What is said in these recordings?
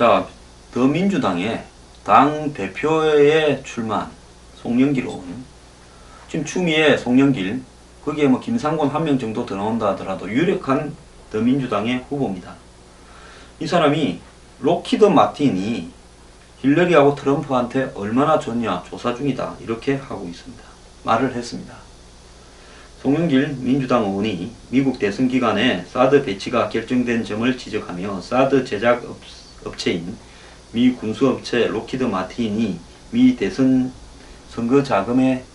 자, 더민주당의 당 대표에 출마한 송영길 의원, 지금 추미애, 송영길, 거기에 뭐 김상곤 한 명 정도 더 나온다 하더라도 유력한 더민주당의 후보입니다. 이 사람이 록히드 마틴이 힐러리하고 트럼프한테 얼마나 줬냐 조사 중이다 이렇게 하고 있습니다. 말을 했습니다. 송영길 민주당 의원이 미국 대선 기간에 사드 배치가 결정된 점을 지적하며 사드 제작 업체인 미 군수업체 록히드 마틴이 미 대선 선거 자금에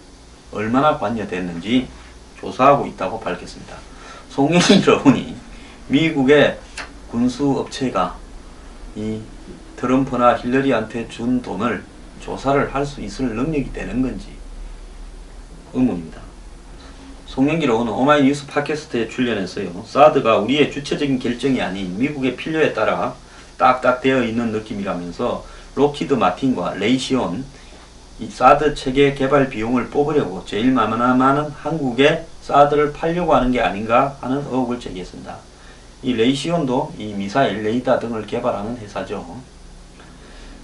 얼마나 관여됐는지 조사하고 있다고 밝혔습니다. 송영길 의원이 미국의 군수업체가 이 트럼프나 힐러리한테 준 돈을 조사를 할 수 있을 능력이 되는 건지 의문입니다. 송영길 의원은 오마이뉴스 팟캐스트에 출연해서요, 사드가 우리의 주체적인 결정이 아닌 미국의 필요에 따라 딱딱 되어 있는 느낌이라면서 록히드 마틴과 레이시온 이 사드 체계 개발 비용을 뽑으려고 제일 많은 한국에 사드를 팔려고 하는 게 아닌가 하는 의혹을 제기했습니다. 이 레이시온도 이 미사일, 레이더 등을 개발하는 회사죠.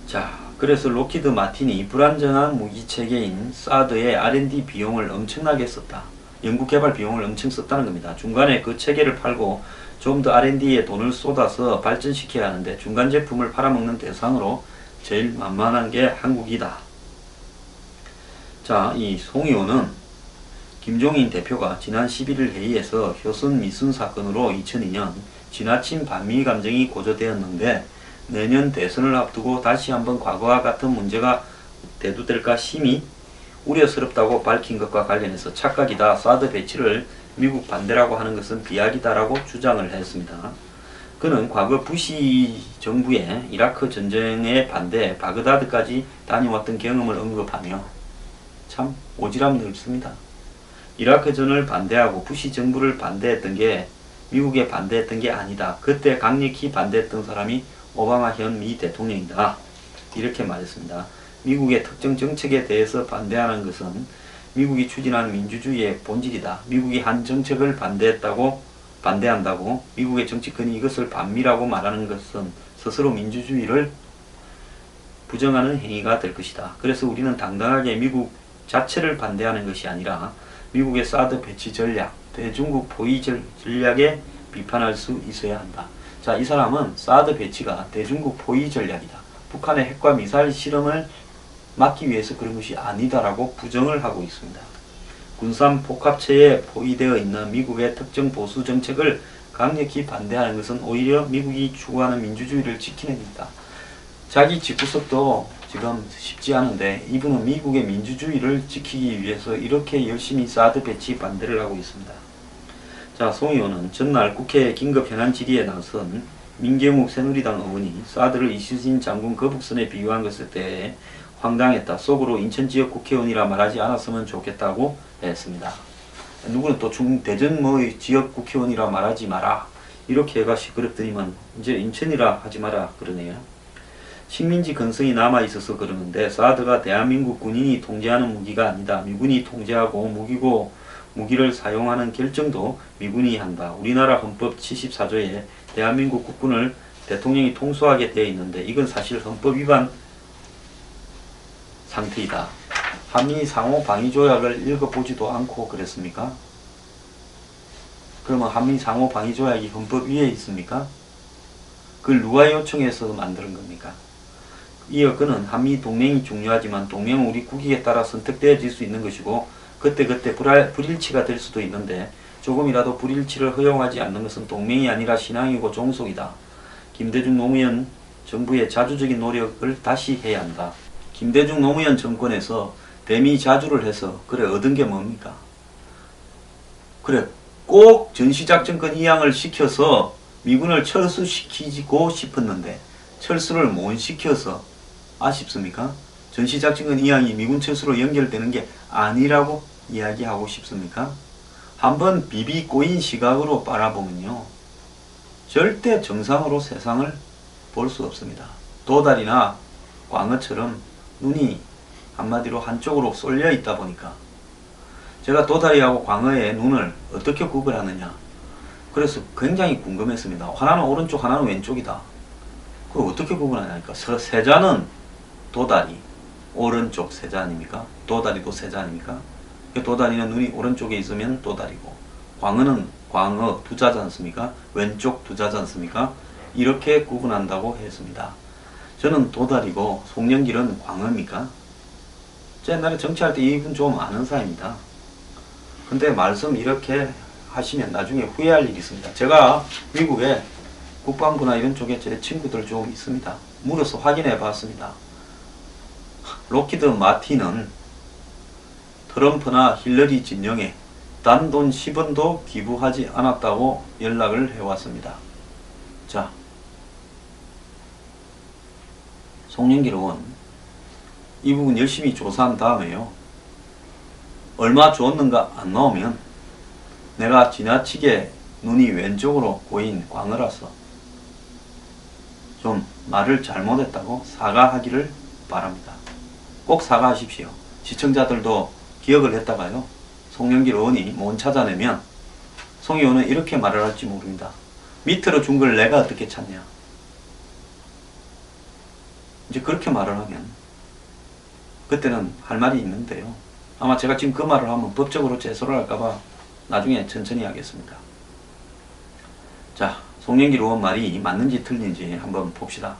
자, 그래서 록히드 마틴이 불완전한 무기 체계인 사드의 R&D 비용을 엄청나게 썼다. 연구 개발 비용을 엄청 썼다는 겁니다. 중간에 그 체계를 팔고 좀 더 R&D에 돈을 쏟아서 발전시켜야 하는데 중간 제품을 팔아먹는 대상으로 제일 만만한 게 한국이다. 자, 이 송 의원은 김종인 대표가 지난 11일 회의에서 효선 미순 사건으로 2002년 지나친 반미 감정이 고조되었는데 내년 대선을 앞두고 다시 한번 과거와 같은 문제가 대두될까 심히 우려스럽다고 밝힌 것과 관련해서 착각이다. 사드 배치를 미국 반대라고 하는 것은 비약이다라고 주장을 했습니다. 그는 과거 부시 정부의 이라크 전쟁에 반대 바그다드까지 다녀왔던 경험을 언급하며 참 오지랖 넓습니다. 이라크전을 반대하고 부시 정부를 반대했던 게 미국에 반대했던 게 아니다. 그때 강력히 반대했던 사람이 오바마 현 미 대통령이다. 이렇게 말했습니다. 미국의 특정 정책에 대해서 반대하는 것은 미국이 추진하는 민주주의의 본질이다. 미국이 한 정책을 반대한다고 미국의 정치권이 이것을 반미라고 말하는 것은 스스로 민주주의를 부정하는 행위가 될 것이다. 그래서 우리는 당당하게 미국 자체를 반대하는 것이 아니라 미국의 사드 배치 전략, 대중국 포위 전략에 비판할 수 있어야 한다. 자, 이 사람은 사드 배치가 대중국 포위 전략이다. 북한의 핵과 미사일 실험을 막기 위해서 그런 것이 아니다라고 부정을 하고 있습니다. 군산 복합체에 포위되어 있는 미국의 특정 보수 정책을 강력히 반대하는 것은 오히려 미국이 추구하는 민주주의를 지키는 일이다. 자기 집구석도 지금 쉽지 않은데 이분은 미국의 민주주의를 지키기 위해서 이렇게 열심히 사드 배치 반대를 하고 있습니다. 자, 송 의원은 전날 국회 긴급 현안 질의에 나선 민경욱 새누리당 의원이 사드를 이순신 장군 거북선에 비유한 것에 대해 황당했다. 속으로 인천 지역 국회의원이라 말하지 않았으면 좋겠다고 했습니다. 누구는 또 대전 지역 국회의원이라 말하지 마라. 이렇게 해가 시끄럽더니만 이제 인천이라 하지 마라 그러네요. 식민지 근성이 남아있어서 그러는데 사드가 대한민국 군인이 통제하는 무기가 아니다. 미군이 통제하고 무기를 사용하는 결정도 미군이 한다. 우리나라 헌법 74조에 대한민국 국군을 대통령이 통수하게 되어 있는데 이건 사실 헌법 위반 상태이다. 한미 상호 방위 조약을 읽어보지도 않고 그랬습니까? 그러면 한미 상호 방위 조약이 헌법 위에 있습니까? 그걸 누가 요청해서 만드는 겁니까? 이어 그는 한미 동맹이 중요하지만 동맹은 우리 국익에 따라 선택되어질 수 있는 것이고 그때그때 불일치가 될 수도 있는데 조금이라도 불일치를 허용하지 않는 것은 동맹이 아니라 신앙이고 종속이다. 김대중 노무현 정부의 자주적인 노력을 다시 해야 한다. 김대중 노무현 정권에서 대미 자주를 해서 그래 얻은 게 뭡니까? 그래 꼭 전시작전권 이양을 시켜서 미군을 철수시키고 싶었는데 철수를 못 시켜서 아쉽습니까? 전시작전권 이양이 미군 철수로 연결되는 게 아니라고 이야기하고 싶습니까? 한번 비비 꼬인 시각으로 바라보면요, 절대 정상으로 세상을 볼 수 없습니다. 도달이나 광어처럼 눈이 한마디로 한쪽으로 쏠려 있다 보니까 제가 도다리하고 광어의 눈을 어떻게 구별하느냐, 그래서 굉장히 궁금했습니다. 하나는 오른쪽 하나는 왼쪽이다. 그걸 어떻게 구분하냐니까. 세자는 도다리, 오른쪽 세자 아닙니까? 도다리도 세자 아닙니까? 도다리는 눈이 오른쪽에 있으면 도다리고, 광어는 광어 두자지 않습니까? 왼쪽 두자지 않습니까? 이렇게 구분한다고 했습니다. 저는 도다리고 송영길은 광어입니까? 제 옛날에 정치할 때 이분 좀 아는 사이입니다. 근데 말씀 이렇게 하시면 나중에 후회할 일이 있습니다. 제가 미국에 국방부나 이런 쪽에 제 친구들 좀 있습니다. 물어서 확인해 봤습니다. 록히드 마틴은 트럼프나 힐러리 진영에 단돈 10원도 기부하지 않았다고 연락을 해왔습니다. 자, 송영길 의원, 이 부분 열심히 조사한 다음에요. 얼마 줬는가 안 나오면 내가 지나치게 눈이 왼쪽으로 고인 광어라서 좀 말을 잘못했다고 사과하기를 바랍니다. 꼭 사과하십시오. 시청자들도 기억을 했다가요. 송영길 의원이 못 찾아내면 송 의원은 이렇게 말을 할지 모릅니다. 밑으로 준 걸 내가 어떻게 찾냐. 이제 그렇게 말을 하면 그때는 할 말이 있는데요. 아마 제가 지금 그 말을 하면 법적으로 제소를 할까봐 나중에 천천히 하겠습니다. 자, 송영길 의원 말이 맞는지 틀린지 한번 봅시다.